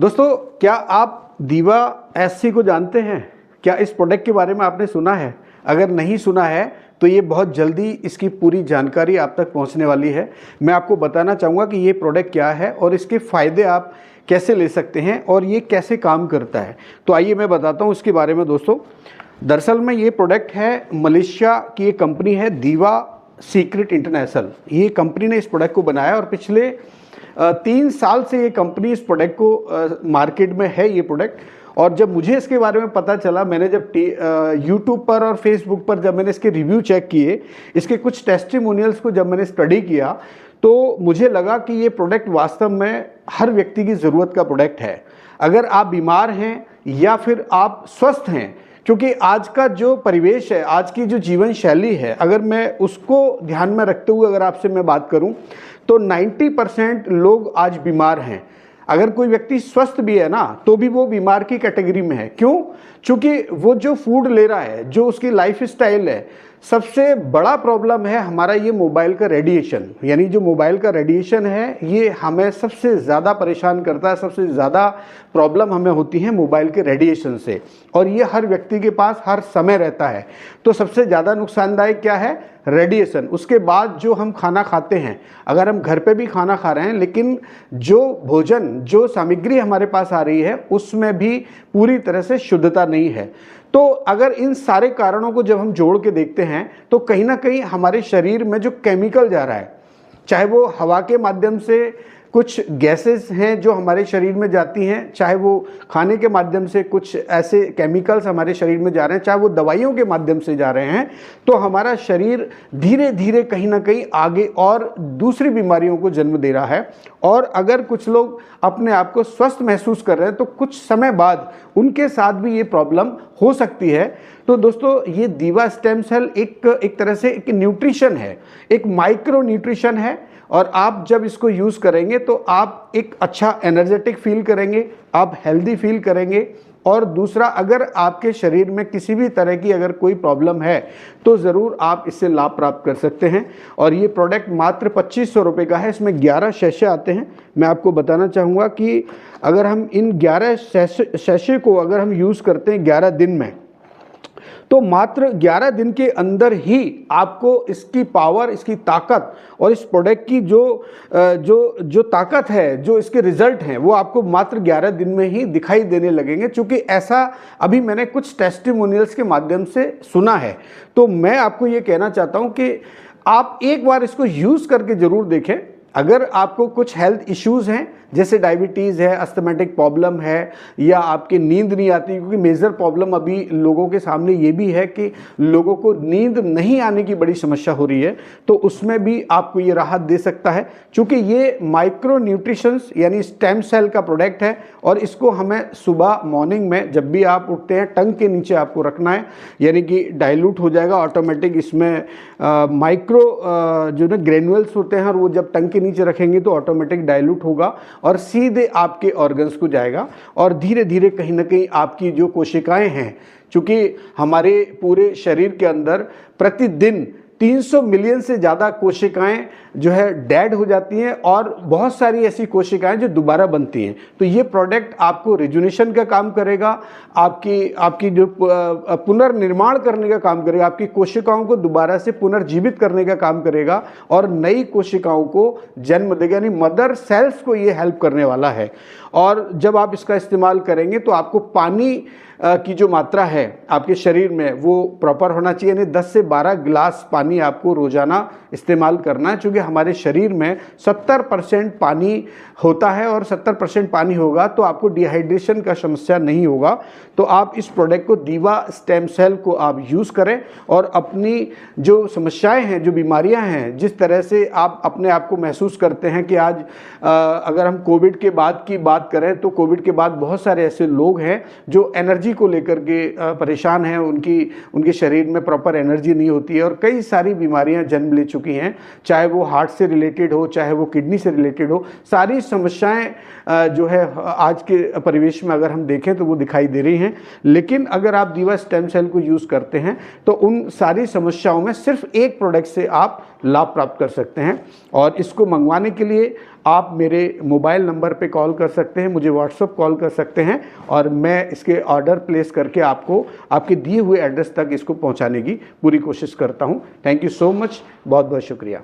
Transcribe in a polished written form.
दोस्तों, क्या आप दीवा एससी को जानते हैं? क्या इस प्रोडक्ट के बारे में आपने सुना है? अगर नहीं सुना है तो ये बहुत जल्दी इसकी पूरी जानकारी आप तक पहुंचने वाली है। मैं आपको बताना चाहूँगा कि ये प्रोडक्ट क्या है और इसके फ़ायदे आप कैसे ले सकते हैं और ये कैसे काम करता है। तो आइए मैं बताता हूँ इसके बारे में। दोस्तों, दरअसल में ये प्रोडक्ट है, मलेशिया की एक कंपनी है दीवा सीक्रेट इंटरनेशनल। ये कंपनी ने इस प्रोडक्ट को बनाया और पिछले 3 साल से ये कंपनी इस प्रोडक्ट को मार्केट में है ये प्रोडक्ट। और जब मुझे इसके बारे में पता चला, मैंने जब यूट्यूब पर और फेसबुक पर जब मैंने इसके रिव्यू चेक किए, इसके कुछ टेस्टिमोनियल्स को जब मैंने स्टडी किया, तो मुझे लगा कि ये प्रोडक्ट वास्तव में हर व्यक्ति की ज़रूरत का प्रोडक्ट है। अगर आप बीमार हैं या फिर आप स्वस्थ हैं, क्योंकि आज का जो परिवेश है, आज की जो जीवन शैली है, अगर मैं उसको ध्यान में रखते हुए अगर आपसे मैं बात करूं तो 90% लोग आज बीमार हैं। अगर कोई व्यक्ति स्वस्थ भी है ना, तो भी वो बीमार की कैटेगरी में है। क्यों? क्योंकि वो जो फूड ले रहा है, जो उसकी लाइफ स्टाइल है, सबसे बड़ा प्रॉब्लम है हमारा ये मोबाइल का रेडिएशन। यानी जो मोबाइल का रेडिएशन है, ये हमें सबसे ज़्यादा परेशान करता है। सबसे ज़्यादा प्रॉब्लम हमें होती है मोबाइल के रेडिएशन से, और ये हर व्यक्ति के पास हर समय रहता है। तो सबसे ज़्यादा नुकसानदायक क्या है? रेडिएशन। उसके बाद जो हम खाना खाते हैं, अगर हम घर पे भी खाना खा रहे हैं, लेकिन जो भोजन, जो सामग्री हमारे पास आ रही है, उसमें भी पूरी तरह से शुद्धता नहीं है। तो अगर इन सारे कारणों को जब हम जोड़ के देखते हैं, तो कहीं ना कहीं हमारे शरीर में जो केमिकल जा रहा है, चाहे वो हवा के माध्यम से कुछ गैसेस हैं जो हमारे शरीर में जाती हैं, चाहे वो खाने के माध्यम से कुछ ऐसे केमिकल्स हमारे शरीर में जा रहे हैं, चाहे वो दवाइयों के माध्यम से जा रहे हैं, तो हमारा शरीर धीरे धीरे कहीं ना कहीं आगे और दूसरी बीमारियों को जन्म दे रहा है। और अगर कुछ लोग अपने आप को स्वस्थ महसूस कर रहे हैं, तो कुछ समय बाद उनके साथ भी ये प्रॉब्लम हो सकती है। तो दोस्तों, ये दीवा स्टेम सेल एक तरह से एक न्यूट्रिशन है, एक माइक्रो न्यूट्रिशन है। और आप जब इसको यूज़ करेंगे तो आप एक अच्छा एनर्जेटिक फील करेंगे, आप हेल्दी फील करेंगे। और दूसरा, अगर आपके शरीर में किसी भी तरह की अगर कोई प्रॉब्लम है, तो ज़रूर आप इससे लाभ प्राप्त कर सकते हैं। और ये प्रोडक्ट मात्र 2500 रुपये का है। इसमें 11 शैशे आते हैं। मैं आपको बताना चाहूँगा कि अगर हम इन 11 शैशे को अगर हम यूज़ करते हैं 11 दिन में, तो मात्र 11 दिन के अंदर ही आपको इसकी पावर, इसकी ताकत और इस प्रोडक्ट की जो ताकत है, जो इसके रिजल्ट हैं, वो आपको मात्र 11 दिन में ही दिखाई देने लगेंगे। क्योंकि ऐसा अभी मैंने कुछ टेस्टिमोनियल्स के माध्यम से सुना है। तो मैं आपको ये कहना चाहता हूँ कि आप एक बार इसको यूज़ करके ज़रूर देखें। अगर आपको कुछ हेल्थ इश्यूज़ हैं, जैसे डायबिटीज़ है, अस्थमेटिक प्रॉब्लम है, या आपकी नींद नहीं आती, क्योंकि मेजर प्रॉब्लम अभी लोगों के सामने ये भी है कि लोगों को नींद नहीं आने की बड़ी समस्या हो रही है, तो उसमें भी आपको ये राहत दे सकता है। क्योंकि ये माइक्रो न्यूट्रिशंस यानी स्टेम सेल का प्रोडक्ट है, और इसको हमें सुबह मॉर्निंग में जब भी आप उठते हैं, टंग के नीचे आपको रखना है, यानी कि डाइल्यूट हो जाएगा ऑटोमेटिक। इसमें माइक्रो जो ना ग्रेनुअल्स होते हैं, और वो जब टंग के नीचे रखेंगे तो ऑटोमेटिक डाइल्यूट होगा और सीधे आपके ऑर्गन्स को जाएगा। और धीरे धीरे कहीं ना कहीं आपकी जो कोशिकाएं हैं, चूंकि हमारे पूरे शरीर के अंदर प्रतिदिन 300 मिलियन से ज़्यादा कोशिकाएं जो है डेड हो जाती हैं, और बहुत सारी ऐसी कोशिकाएं जो दोबारा बनती हैं। तो ये प्रोडक्ट आपको रिजुनेशन का काम करेगा, आपकी जो पुनर्निर्माण करने का काम करेगा, आपकी कोशिकाओं को दोबारा से पुनर्जीवित करने का काम करेगा, और नई कोशिकाओं को जन्म देगा। यानी मदर सेल्स को ये हेल्प करने वाला है। और जब आप इसका इस्तेमाल करेंगे तो आपको पानी की जो मात्रा है आपके शरीर में, वो प्रॉपर होना चाहिए। यानी 10 से 12 गिलास पानी आपको रोज़ाना इस्तेमाल करना है। क्योंकि हमारे शरीर में 70% पानी होता है, और 70% पानी होगा तो आपको डिहाइड्रेशन का समस्या नहीं होगा। तो आप इस प्रोडक्ट को, दीवा स्टेम सेल को आप यूज़ करें, और अपनी जो समस्याएं हैं, जो बीमारियां हैं, जिस तरह से आप अपने आप को महसूस करते हैं कि आज अगर हम कोविड के बाद की बात करें, तो कोविड के बाद बहुत सारे ऐसे लोग हैं जो एनर्जी को लेकर के परेशान हैं। उनके शरीर में प्रॉपर एनर्जी नहीं होती है, और कई सारी बीमारियां जन्म ले चुकी हैं, चाहे वो हार्ट से रिलेटेड हो, चाहे वो किडनी से रिलेटेड हो। सारी समस्याएं जो है आज के परिवेश में अगर हम देखें तो वो दिखाई दे रही हैं। लेकिन अगर आप दीवा स्टेम सेल को यूज़ करते हैं, तो उन सारी समस्याओं में सिर्फ एक प्रोडक्ट से आप लाभ प्राप्त कर सकते हैं। और इसको मंगवाने के लिए आप मेरे मोबाइल नंबर पे कॉल कर सकते हैं, मुझे व्हाट्सअप कॉल कर सकते हैं और मैं इसके ऑर्डर प्लेस करके आपको आपके दिए हुए एड्रेस तक इसको पहुंचाने की पूरी कोशिश करता हूं। थैंक यू सो मच, बहुत बहुत शुक्रिया।